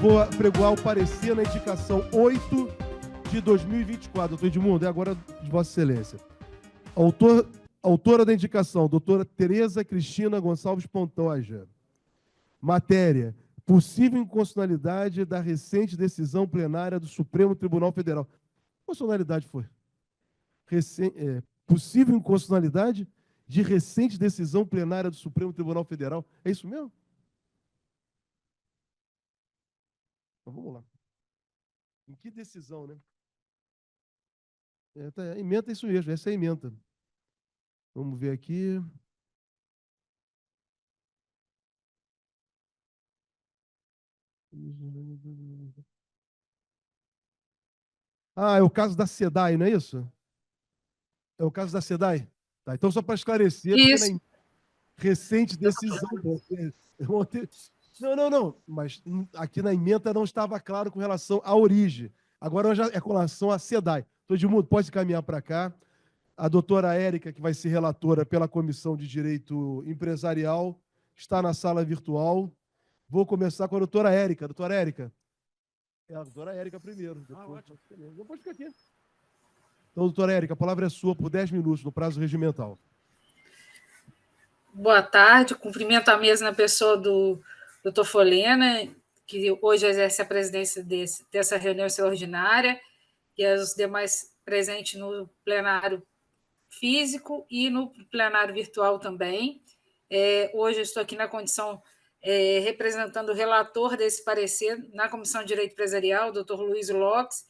vou pregoar o parecer na indicação 8 de 2024. Doutor Edmundo, é agora de Vossa Excelência. Autora da indicação, doutora Tereza Cristina Gonçalves Pantoja. Matéria: possível inconstitucionalidade da recente decisão plenária do Supremo Tribunal Federal. Que constitucionalidade foi? Possível inconstitucionalidade de recente decisão plenária do Supremo Tribunal Federal. É isso mesmo? Então, vamos lá. Em que decisão, né? Ementa isso mesmo, essa é a ementa. Vamos ver aqui. Ah, é o caso da SEDAI, não é isso? É o caso da SEDAI? Tá, então, só para esclarecer, isso. Porque recente decisão. Não. Mas aqui na ementa não estava claro com relação à origem. Agora já é com relação à SEDAI. Todo mundo pode caminhar para cá. A doutora Érica, que vai ser relatora pela Comissão de Direito Empresarial, está na sala virtual. Vou começar com a doutora Érica. Doutora Érica. É a doutora Érica primeiro. Depois fica aqui. Então, doutora Érica, a palavra é sua por 10 minutos, no prazo regimental. Boa tarde, cumprimento a mesa na pessoa do doutor Folena, que hoje exerce a presidência dessa reunião extraordinária, e os demais presentes no plenário físico e no plenário virtual também. Hoje eu estou aqui na condição representando o relator desse parecer na Comissão de Direito Empresarial, o doutor Luiz Lopes,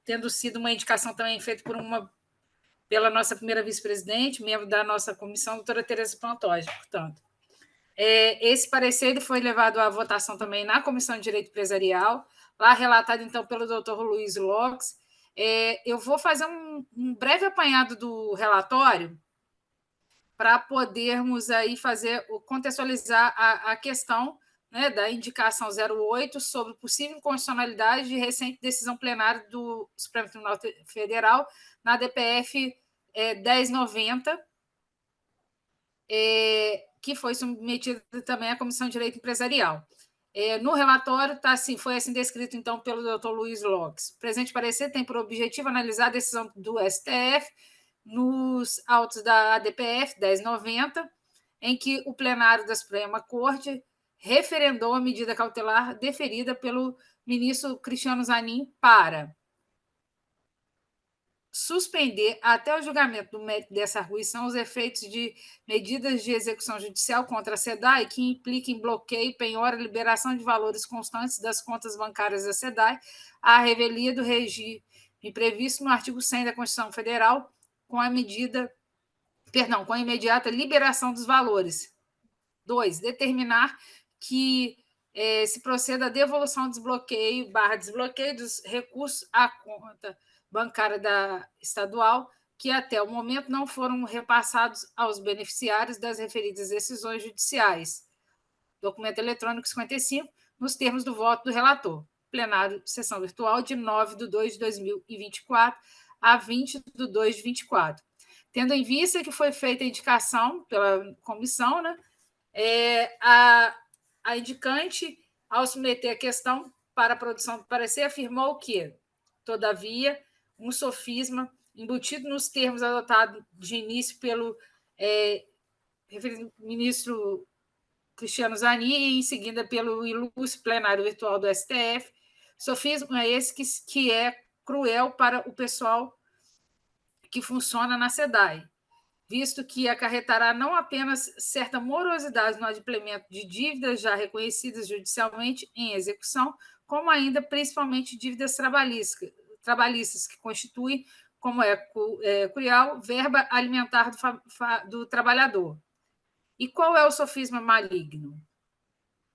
tendo sido uma indicação também feita pela nossa primeira vice-presidente, membro da nossa comissão, a doutora Tereza Pantoja, portanto. Esse parecer ele foi levado à votação também na Comissão de Direito Empresarial, lá relatado, então, pelo doutor Luiz Lopes. Eu vou fazer um breve apanhado do relatório para podermos aí contextualizar a questão, né, da indicação 08 sobre possível inconstitucionalidade de recente decisão plenária do Supremo Tribunal Federal na DPF 1090, que foi submetida também à Comissão de Direito Empresarial. No relatório foi assim descrito, então, pelo doutor Luiz Lopes. O presente parecer tem por objetivo analisar a decisão do STF nos autos da ADPF 1090, em que o plenário da Suprema Corte referendou a medida cautelar deferida pelo ministro Cristiano Zanin para suspender até o julgamento do mérito dessa arguição os efeitos de medidas de execução judicial contra a SEDAI que impliquem bloqueio, penhora e liberação de valores constantes das contas bancárias da SEDAI à revelia do regime previsto no artigo 100 da Constituição Federal com a imediata liberação dos valores. 2. Determinar que se proceda à devolução, desbloqueio dos recursos à conta bancária estadual, que até o momento não foram repassados aos beneficiários das referidas decisões judiciais. Documento eletrônico 55, nos termos do voto do relator. Plenário, sessão virtual, de 9/2/2024 a 20/2/24. Tendo em vista que foi feita a indicação pela comissão, né, a indicante, ao submeter a questão para a produção do parecer, afirmou que, todavia, um sofisma embutido nos termos adotados de início pelo ministro Cristiano Zanin e em seguida pelo ilustre plenário virtual do STF, sofisma esse que é cruel para o pessoal que funciona na SEDAI, visto que acarretará não apenas certa morosidade no adimplemento de dívidas já reconhecidas judicialmente em execução, como ainda principalmente dívidas trabalhistas que constituem, como cruel, verba alimentar do trabalhador. E qual é o sofisma maligno?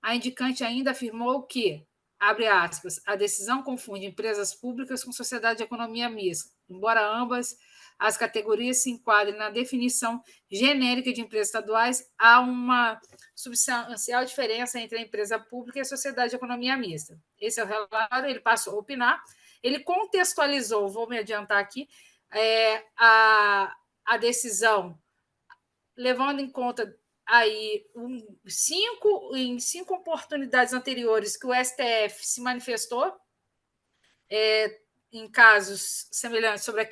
A indicante ainda afirmou que, abre aspas, a decisão confunde empresas públicas com sociedade de economia mista, embora ambas as categorias se enquadrem na definição genérica de empresas estaduais, há uma substancial diferença entre a empresa pública e a sociedade de economia mista. Esse é o relatório, ele passou a opinar, ele contextualizou, vou me adiantar aqui, a decisão, levando em conta aí em 5 oportunidades anteriores que o STF se manifestou em casos semelhantes sobre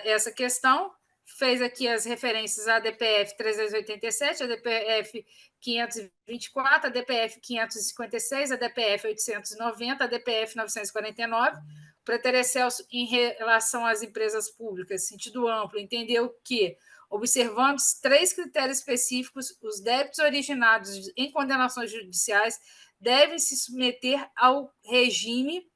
essa questão, fez aqui as referências à DPF 387, a DPF 524, a DPF 556, a DPF 890, a DPF 949. O preter Celso, em relação às empresas públicas, sentido amplo, entendeu que, observando 3 critérios específicos, os débitos originados em condenações judiciais devem se submeter ao regime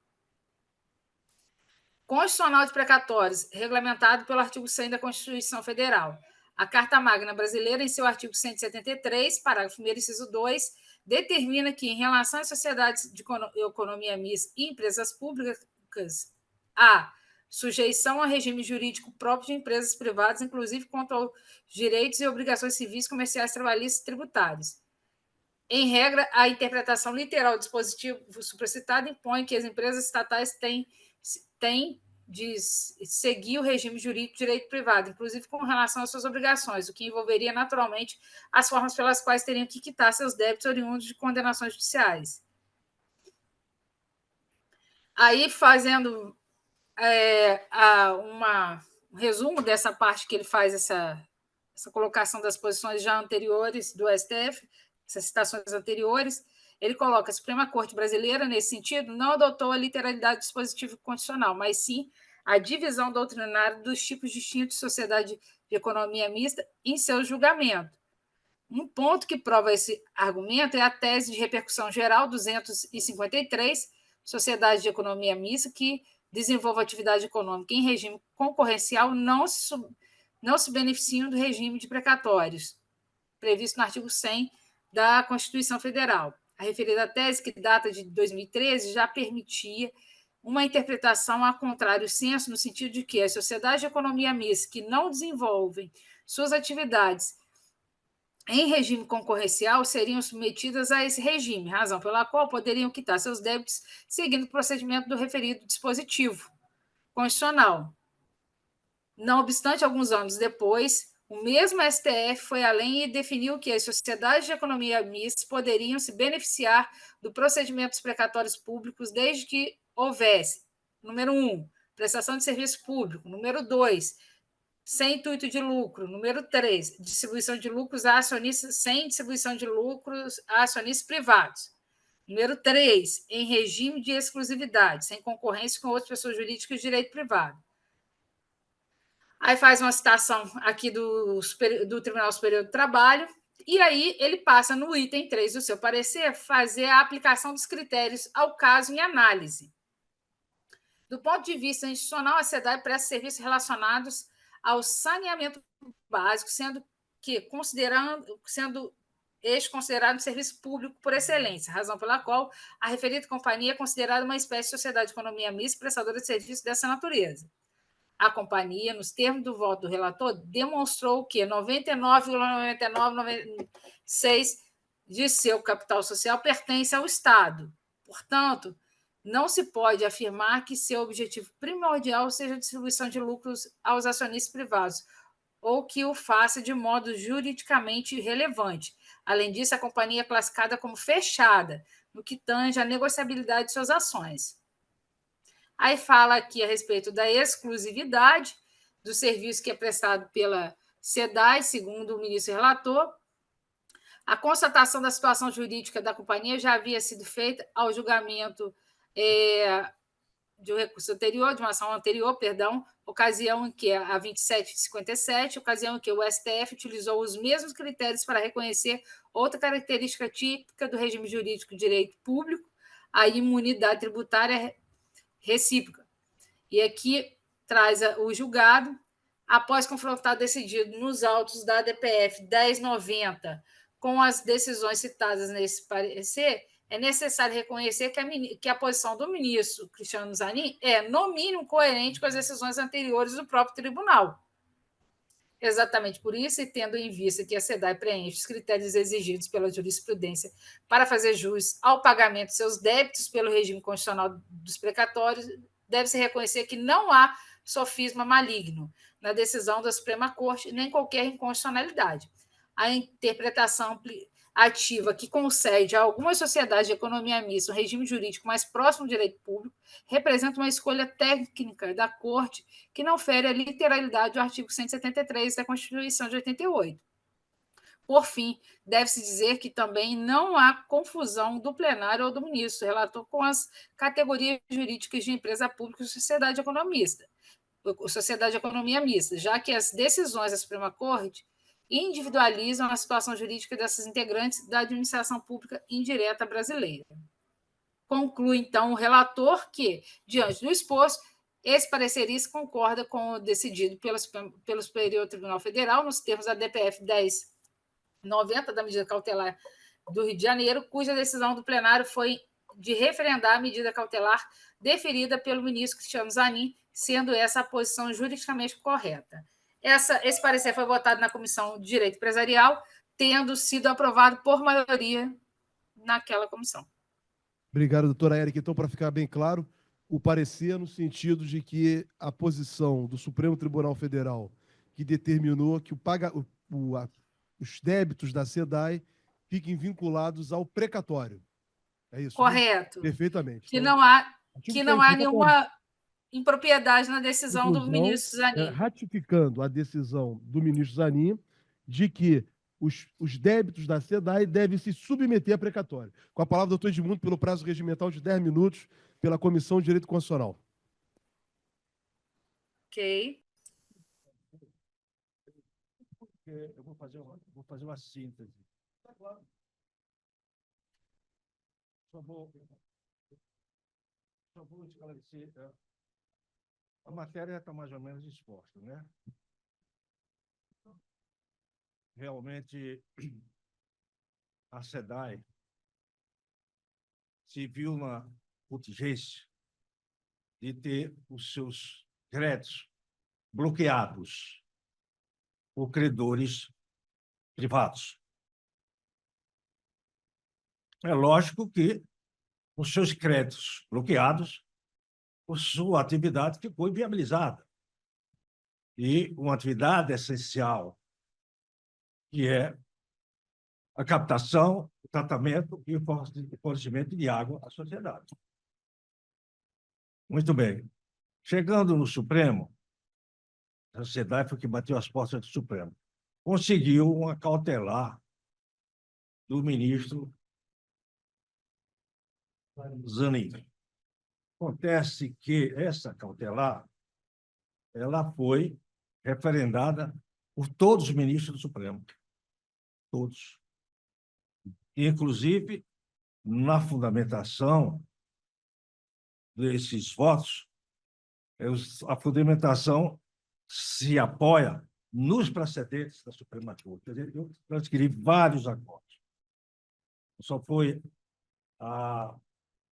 constitucional de precatórios, regulamentado pelo artigo 100 da Constituição Federal. A Carta Magna Brasileira, em seu artigo 173, parágrafo 1º, inciso 2, determina que, em relação às sociedades de economia mista e empresas públicas, há sujeição ao regime jurídico próprio de empresas privadas, inclusive quanto aos direitos e obrigações civis, comerciais, trabalhistas e tributários. Em regra, a interpretação literal do dispositivo supracitado impõe que as empresas estatais têm de seguir o regime jurídico de direito privado, inclusive com relação às suas obrigações, o que envolveria naturalmente as formas pelas quais teriam que quitar seus débitos oriundos de condenações judiciais. Aí, fazendo um resumo dessa parte que ele faz, essa colocação das posições já anteriores do STF, essas citações anteriores, ele coloca: a Suprema Corte Brasileira, nesse sentido, não adotou a literalidade do dispositivo constitucional, mas sim a divisão doutrinária dos tipos distintos de sociedade de economia mista em seu julgamento. Um ponto que prova esse argumento é a tese de repercussão geral 253, sociedade de economia mista que desenvolve atividade econômica em regime concorrencial não se beneficiam do regime de precatórios, previsto no artigo 100 da Constituição Federal. A referida tese, que data de 2013, já permitia uma interpretação a contrário senso, no sentido de que as sociedades de economia mista que não desenvolvem suas atividades em regime concorrencial seriam submetidas a esse regime, razão pela qual poderiam quitar seus débitos seguindo o procedimento do referido dispositivo constitucional. Não obstante, alguns anos depois, o mesmo STF foi além e definiu que as sociedades de economia mista poderiam se beneficiar do procedimento dos precatórios públicos desde que houvesse, número 1, prestação de serviço público, número 2, sem intuito de lucro, número 3, distribuição de lucros a acionistas, sem distribuição de lucros a acionistas privados, número 3, em regime de exclusividade, sem concorrência com outras pessoas jurídicas de direito privado. Aí faz uma citação aqui do Tribunal Superior do Trabalho, e aí ele passa no item 3 do seu parecer fazer a aplicação dos critérios ao caso em análise. Do ponto de vista institucional, a SEDAI presta serviços relacionados ao saneamento básico, sendo este considerado um serviço público por excelência, razão pela qual a referida companhia é considerada uma espécie de sociedade de economia mista prestadora de serviços dessa natureza. A companhia, nos termos do voto do relator, demonstrou que 99,9996% de seu capital social pertence ao Estado. Portanto, não se pode afirmar que seu objetivo primordial seja a distribuição de lucros aos acionistas privados, ou que o faça de modo juridicamente relevante. Além disso, a companhia é classificada como fechada, no que tange à negociabilidade de suas ações. Aí fala aqui a respeito da exclusividade do serviço que é prestado pela SEDAI, segundo o ministro relator. A constatação da situação jurídica da companhia já havia sido feita ao julgamento de um recurso anterior, de uma ação anterior, ocasião em que a 2757, ocasião em que o STF utilizou os mesmos critérios para reconhecer outra característica típica do regime jurídico de direito público, a imunidade tributária recíproca. E aqui traz o julgado, após confrontar decidido nos autos da DPF 1090 com as decisões citadas nesse parecer, é necessário reconhecer que a posição do ministro Cristiano Zanin é, no mínimo, coerente com as decisões anteriores do próprio tribunal. Exatamente por isso, e tendo em vista que a SEDAI preenche os critérios exigidos pela jurisprudência para fazer jus ao pagamento de seus débitos pelo regime constitucional dos precatórios, deve-se reconhecer que não há sofisma maligno na decisão da Suprema Corte, nem qualquer inconstitucionalidade. a interpretação ativa que concede a algumas sociedades de economia mista um regime jurídico mais próximo do direito público representa uma escolha técnica da Corte que não fere a literalidade do artigo 173 da Constituição de 88. Por fim, deve-se dizer que também não há confusão do plenário ou do ministro relator com as categorias jurídicas de empresa pública e sociedade de economia mista, já que as decisões da Suprema Corte individualizam a situação jurídica dessas integrantes da administração pública indireta brasileira. Conclui, então, o relator que, diante do exposto, esse parecerista concorda com o decidido pelo Superior Tribunal Federal, nos termos da DPF 1090, da medida cautelar do Rio de Janeiro, cuja decisão do plenário foi de referendar a medida cautelar deferida pelo ministro Cristiano Zanin, sendo essa a posição juridicamente correta. Esse parecer foi votado na Comissão de Direito Empresarial, tendo sido aprovado por maioria naquela comissão. Obrigado, doutora Érica. Então, para ficar bem claro, o parecer no sentido de que a posição do Supremo Tribunal Federal, que determinou que os débitos da SEDAI fiquem vinculados ao precatório. É isso? Correto. Perfeitamente. Que Então, não há nenhuma impropriedade na decisão do ministro Zanin. Ratificando a decisão do ministro Zanin de que os débitos da SEDAI devem se submeter a precatório. Com a palavra, doutor Edmundo, pelo prazo regimental de 10 minutos, pela Comissão de Direito Constitucional. Ok. Eu vou fazer uma síntese. Só vou esclarecer. A matéria está mais ou menos exposta, né? Realmente, a SEDAI se viu na urgência de ter os seus créditos bloqueados por credores privados. É lógico que os seus créditos bloqueados, a sua atividade ficou inviabilizada. E uma atividade essencial, que é a captação, o tratamento e o fornecimento de água à sociedade. Muito bem. Chegando no Supremo, a sociedade foi que bateu as portas do Supremo. Conseguiu uma cautelar do ministro Zanin. Acontece que essa cautelar ela foi referendada por todos os ministros do Supremo. Todos. Inclusive, na fundamentação desses votos, a fundamentação se apoia nos precedentes da Suprema Corte. Quer dizer, eu transcrevi vários acordos. Só foi a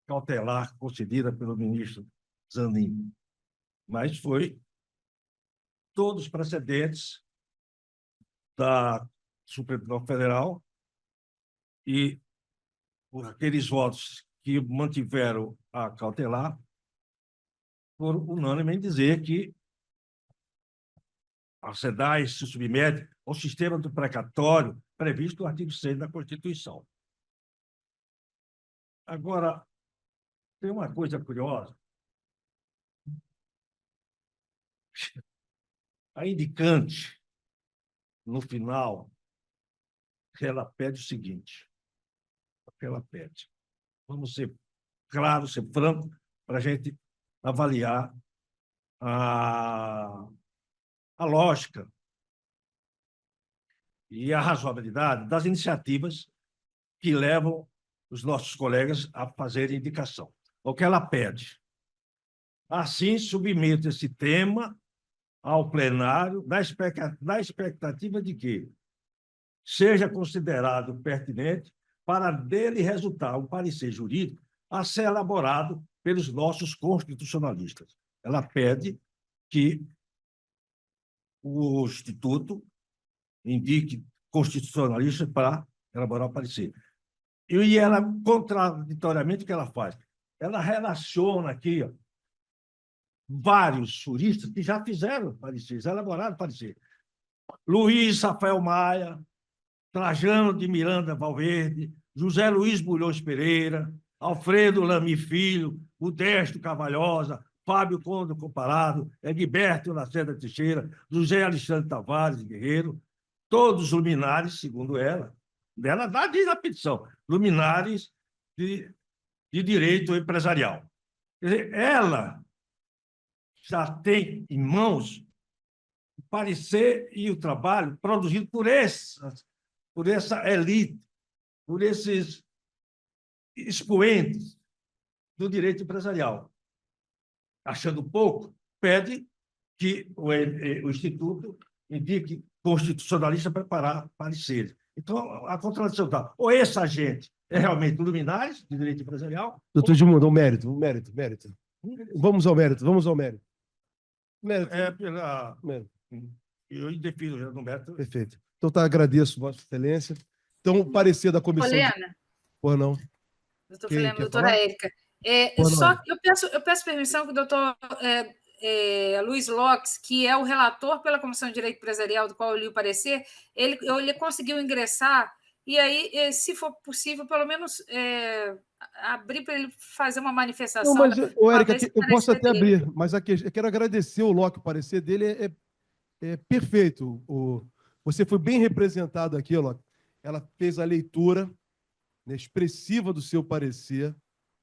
cautelar concedida pelo ministro Zanin, mas foi todos os precedentes da Supremo Tribunal Federal e por aqueles votos que mantiveram a cautelar, foram unânimes em dizer que a SEDAI se submete ao sistema do precatório previsto no artigo 6 da Constituição. Agora, tem uma coisa curiosa. A indicante, no final, ela pede o seguinte. Ela pede. Vamos ser claros, ser franco, para a gente avaliar a lógica e a razoabilidade das iniciativas que levam os nossos colegas a fazerem indicação. O que ela pede? Assim, submete esse tema ao plenário na expectativa de que seja considerado pertinente para dele resultar um parecer jurídico a ser elaborado pelos nossos constitucionalistas. Ela pede que o Instituto indique constitucionalistas para elaborar o parecer. E ela, contraditoriamente, o que ela faz? Ela relaciona aqui vários juristas que já fizeram pareceres, elaboraram parecer. Luiz Rafael Maia, Trajano de Miranda Valverde, José Luiz Bulhões Pereira, Alfredo Lamy Filho, Modesto Carvalhosa, Fábio Conde Comparado, Egberto Lacerda Teixeira, José Alexandre Tavares Guerreiro, todos luminares, segundo ela, diz a petição, luminares de direito empresarial. Quer dizer, ela já tem em mãos o parecer e o trabalho produzido por essa elite, por esses expoentes do direito empresarial. Achando pouco, pede que o Instituto indique constitucionalista para preparar pareceres. Então, a contradição está. Ou essa gente é realmente luminares de direito empresarial... Doutor Edmundo, mérito. Vamos ao mérito. Mérito. Eu defino o mérito. Perfeito. Então, agradeço, Vossa Excelência. Então, o parecer da comissão... Folena. Por não. Doutor Folena, doutora Érica. Eu peço permissão que o doutor Luiz Lopes, que é o relator pela Comissão de Direito Empresarial, do qual eu li o parecer, ele conseguiu ingressar, e aí, se for possível, pelo menos abrir para ele fazer uma manifestação. Não, mas, Érica, eu posso até abrir, mas eu quero agradecer o Locke, o parecer dele é perfeito. Você foi bem representado aqui, Locke. Ela fez a leitura, né, expressiva do seu parecer,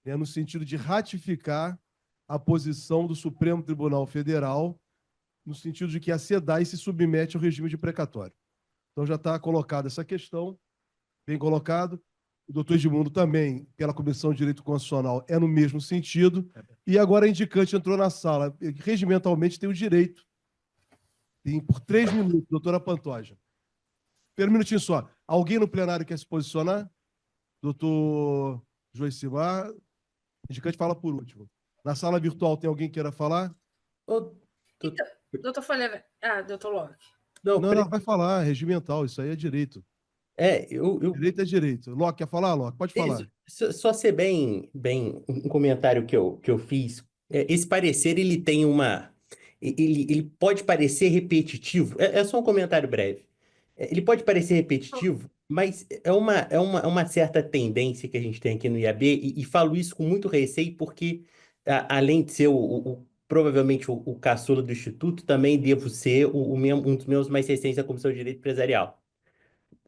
né, no sentido de ratificar a posição do Supremo Tribunal Federal, no sentido de que a SEDAI se submete ao regime de precatório. Então, já está colocada essa questão, bem colocado. O doutor Edmundo também, pela Comissão de Direito Constitucional, é no mesmo sentido. E agora a indicante entrou na sala. Regimentalmente tem o direito. Tem por 3 minutos, doutora Pantoja. Espera um minutinho só. Alguém no plenário quer se posicionar? Doutor Joicimar. O indicante fala por último. Na sala virtual tem alguém que queira falar? Doutor Folena. Doutor Locke. Não, vai falar, regimental, isso aí é direito. Direito é direito. Locke, quer falar, Locke? Pode falar. Só ser bem um comentário que eu fiz. Esse parecer, ele tem uma... Ele pode parecer repetitivo. É só um comentário breve. Ele pode parecer repetitivo, mas é uma certa tendência que a gente tem aqui no IAB, e falo isso com muito receio, porque, além de ser provavelmente o caçula do Instituto, também devo ser um dos membros mais recentes da Comissão de Direito Empresarial.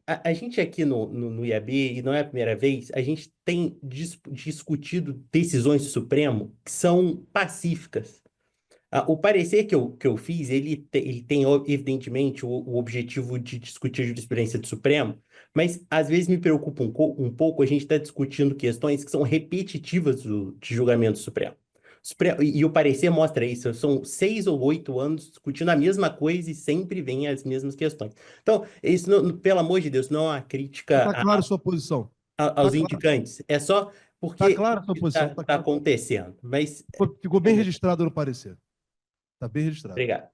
A gente aqui no IAB, e não é a primeira vez, a gente tem discutido decisões do Supremo que são pacíficas. O parecer que eu fiz, ele tem evidentemente, o objetivo de discutir a jurisprudência do Supremo, mas às vezes me preocupa um pouco a gente estar discutindo questões que são repetitivas de julgamento do Supremo. E o parecer mostra isso, são 6 ou 8 anos discutindo a mesma coisa e sempre vem as mesmas questões. Então, isso, pelo amor de Deus, não é uma crítica... Está clara a sua posição. Aos indicantes. É só porque está clara a sua posição. Está acontecendo. Mas... Ficou bem registrado no parecer. Está bem registrado. Obrigado.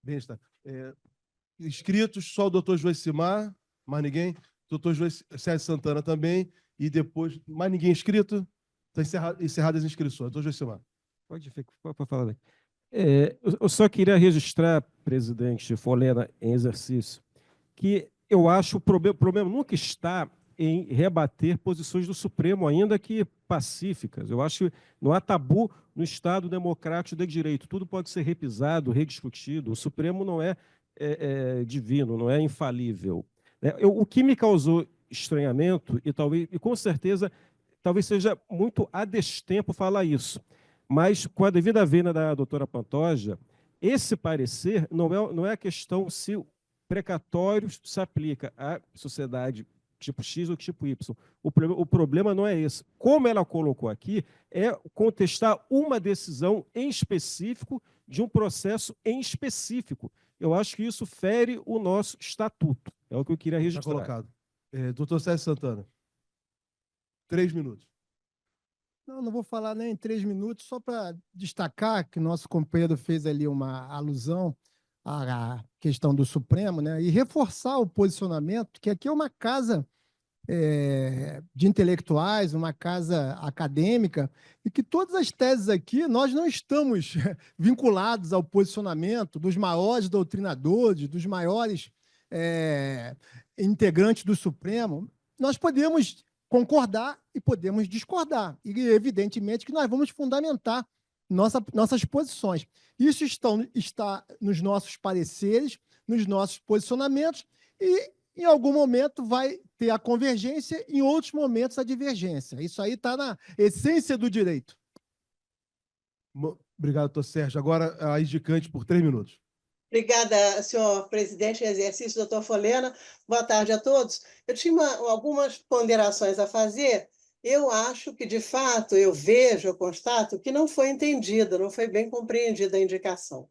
Bem registrado. Inscritos, só o doutor Joicimar, mais ninguém. Doutor Sérgio Santana também. E depois, mais ninguém inscrito. Estão encerradas as inscrições. Doutor Joicimar. Pode falar. Eu só queria registrar, presidente Folena, em exercício, que eu acho o problema nunca está em rebater posições do Supremo, ainda que pacíficas. Eu acho que não há tabu no Estado democrático de direito. Tudo pode ser repisado, rediscutido. O Supremo não é divino, não é infalível. O que me causou estranhamento, e com certeza talvez seja muito a destempo falar isso, mas com a devida vênia da doutora Pantoja, esse parecer não é a questão se o precatório se aplica à sociedade tipo X ou tipo Y. O problema não é esse. Como ela colocou aqui, é contestar uma decisão em específico de um processo em específico. Eu acho que isso fere o nosso estatuto. É o que eu queria registrar. Está colocado. Doutor Sérgio Santana. 3 minutos. Não vou falar nem em 3 minutos, só para destacar que nosso companheiro fez ali uma alusão à questão do Supremo, né? E reforçar o posicionamento, que aqui é uma casa de intelectuais, uma casa acadêmica, e que todas as teses aqui, nós não estamos vinculados ao posicionamento dos maiores doutrinadores, dos maiores integrantes do Supremo, nós podemos concordar e podemos discordar. E, evidentemente, que nós vamos fundamentar nossas posições. Isso está nos nossos pareceres, nos nossos posicionamentos, e, em algum momento, vai ter a convergência, em outros momentos, a divergência. Isso aí está na essência do direito. Obrigado, doutor Sérgio. Agora, a indicante por 3 minutos. Obrigada, senhor presidente em exercício, doutor Folena. Boa tarde a todos. Eu tinha algumas ponderações a fazer. Eu acho que, de fato, eu constato que não foi entendida, não foi bem compreendida a indicação.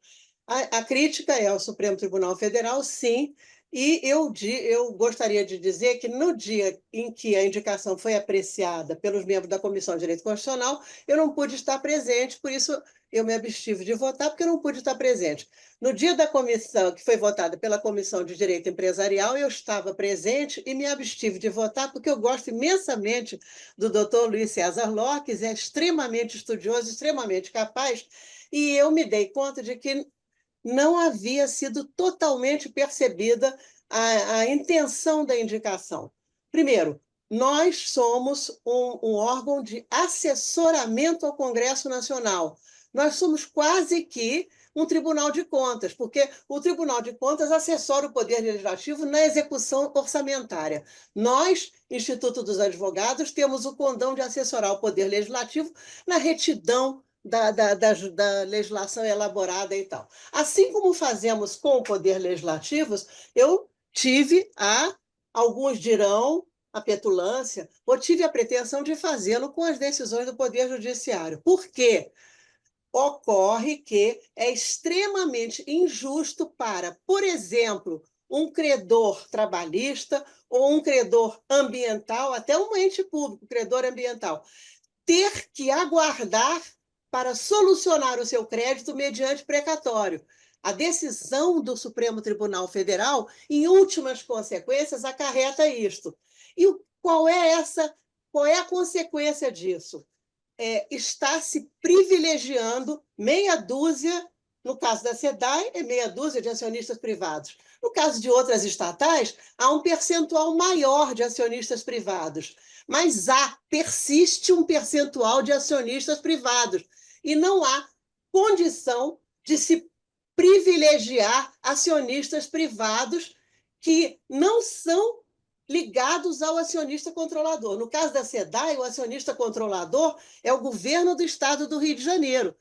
A crítica é ao Supremo Tribunal Federal, sim, e eu gostaria de dizer que, no dia em que a indicação foi apreciada pelos membros da Comissão de Direito Constitucional, eu não pude estar presente, por isso eu me abstive de votar, porque eu não pude estar presente. No dia da comissão, que foi votada pela Comissão de Direito Empresarial, eu estava presente e me abstive de votar, porque eu gosto imensamente do doutor Luiz César Lopes, é extremamente estudioso, extremamente capaz, e eu me dei conta de que não havia sido totalmente percebida a intenção da indicação. Primeiro, nós somos um órgão de assessoramento ao Congresso Nacional. Nós somos quase que um Tribunal de Contas, porque o Tribunal de Contas assessora o Poder Legislativo na execução orçamentária. Nós, Instituto dos Advogados, temos o condão de assessorar o Poder Legislativo na retidão da legislação elaborada e tal. Assim como fazemos com o Poder Legislativo, eu tive, alguns dirão, a petulância, ou tive a pretensão de fazê-lo com as decisões do Poder Judiciário. Por quê? Ocorre que é extremamente injusto para, por exemplo, um credor trabalhista ou um credor ambiental, até um ente público, credor ambiental, ter que aguardar para solucionar o seu crédito mediante precatório. A decisão do Supremo Tribunal Federal, em últimas consequências, acarreta isto. E qual é a consequência disso? Está se privilegiando meia dúzia, no caso da SEDAI, é meia dúzia de acionistas privados. No caso de outras estatais, há um percentual maior de acionistas privados, mas persiste um percentual de acionistas privados, e não há condição de se privilegiar acionistas privados que não são ligados ao acionista controlador. No caso da SEDAI, o acionista controlador é o governo do estado do Rio de Janeiro.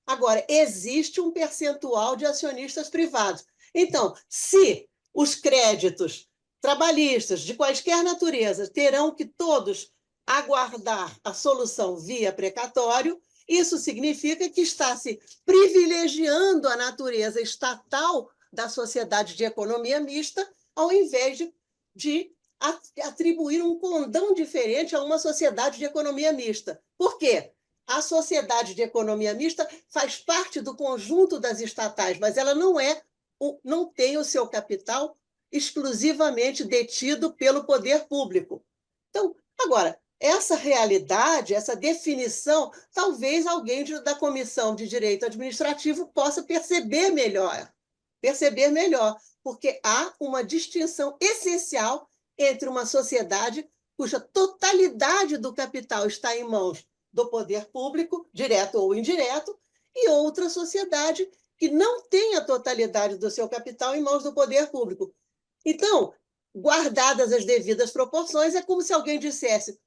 Agora, existe um percentual de acionistas privados. Então, se os créditos trabalhistas de quaisquer natureza terão que todos aguardar a solução via precatório, isso significa que está se privilegiando a natureza estatal da sociedade de economia mista, ao invés de atribuir um condão diferente a uma sociedade de economia mista. Por quê? A sociedade de economia mista faz parte do conjunto das estatais, mas ela não tem o seu capital exclusivamente detido pelo poder público. Então, agora, essa realidade, essa definição, talvez alguém da Comissão de Direito Administrativo possa perceber melhor, porque há uma distinção essencial entre uma sociedade cuja totalidade do capital está em mãos do poder público, direto ou indireto, e outra sociedade que não tem a totalidade do seu capital em mãos do poder público. Então, guardadas as devidas proporções, é como se alguém dissesse: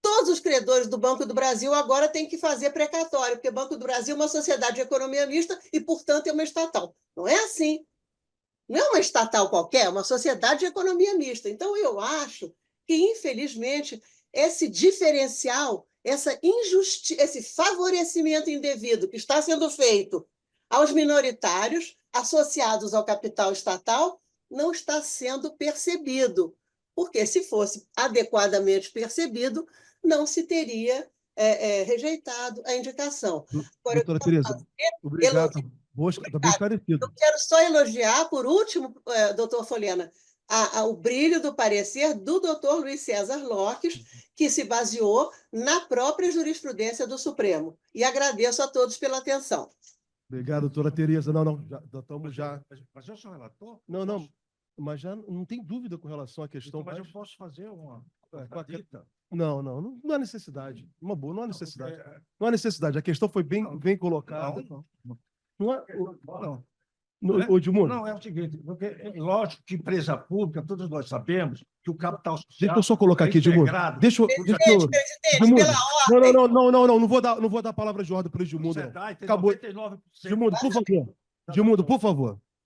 todos os credores do Banco do Brasil agora têm que fazer precatório, porque o Banco do Brasil é uma sociedade de economia mista e, portanto, é uma estatal. Não é assim. Não é uma estatal qualquer, é uma sociedade de economia mista. Então, eu acho que, infelizmente, esse diferencial, esse favorecimento indevido que está sendo feito aos minoritários associados ao capital estatal não está sendo percebido, porque, se fosse adequadamente percebido, não se teria rejeitado a indicação. Agora, doutora Tereza, obrigado. Está bem esclarecido. Eu quero só elogiar, por último, doutor Folena, o brilho do parecer do doutor Luiz César Lopes, que se baseou na própria jurisprudência do Supremo. E agradeço a todos pela atenção. Obrigado, doutora Tereza. Não, já estamos já... Mas eu sou relator? Não. Mas já não tem dúvida com relação à questão. Mas eu posso fazer uma dita? Não há necessidade. Uma boa, não há necessidade. Porque- Não há necessidade. A questão foi bem colocada. Não há. Edmundo, Não, é o seguinte, porque é lógico que empresa pública, todos nós sabemos que o capital social... deixa eu só colocar é aqui, Edmundo. integrado. Presidente, Edmundo, pela ordem. não vou dar a palavra de ordem para o Edmundo. não. Sociedade tem Acabou. 99%. Edmundo, por favor. Edmundo,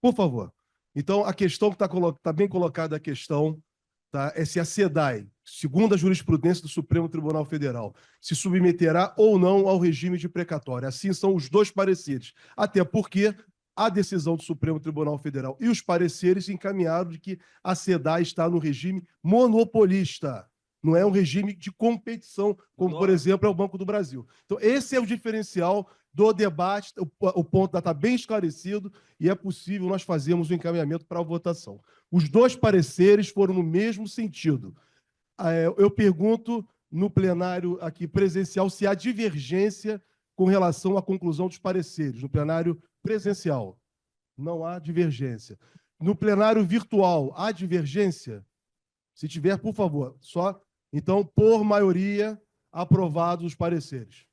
por favor. Então, a questão que está bem colocada, a questão, tá, é se a SEDAI, segundo a jurisprudência do Supremo Tribunal Federal, se submeterá ou não ao regime de precatória. Assim são os dois pareceres. Até porque a decisão do Supremo Tribunal Federal e os pareceres encaminharam de que a SEDAI está no regime monopolista. Não é um regime de competição, como, por exemplo, é o Banco do Brasil. Então, esse é o diferencial do debate, o ponto está bem esclarecido e é possível nós fazermos o encaminhamento para a votação. Os dois pareceres foram no mesmo sentido. Eu pergunto no plenário aqui presencial se há divergência com relação à conclusão dos pareceres, no plenário presencial. Não há divergência. No plenário virtual, há divergência? Se tiver, por favor, só... Então, por maioria, aprovados os pareceres.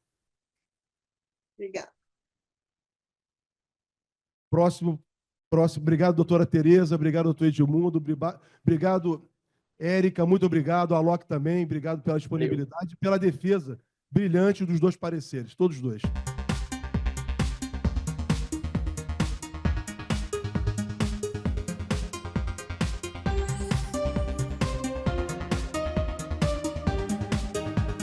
Obrigada. Próximo. Obrigado, doutora Tereza. Obrigado, doutor Edmundo. Obrigado, Érica. Muito obrigado. Alok também. Obrigado pela disponibilidade e pela defesa brilhante dos dois pareceres, todos dois.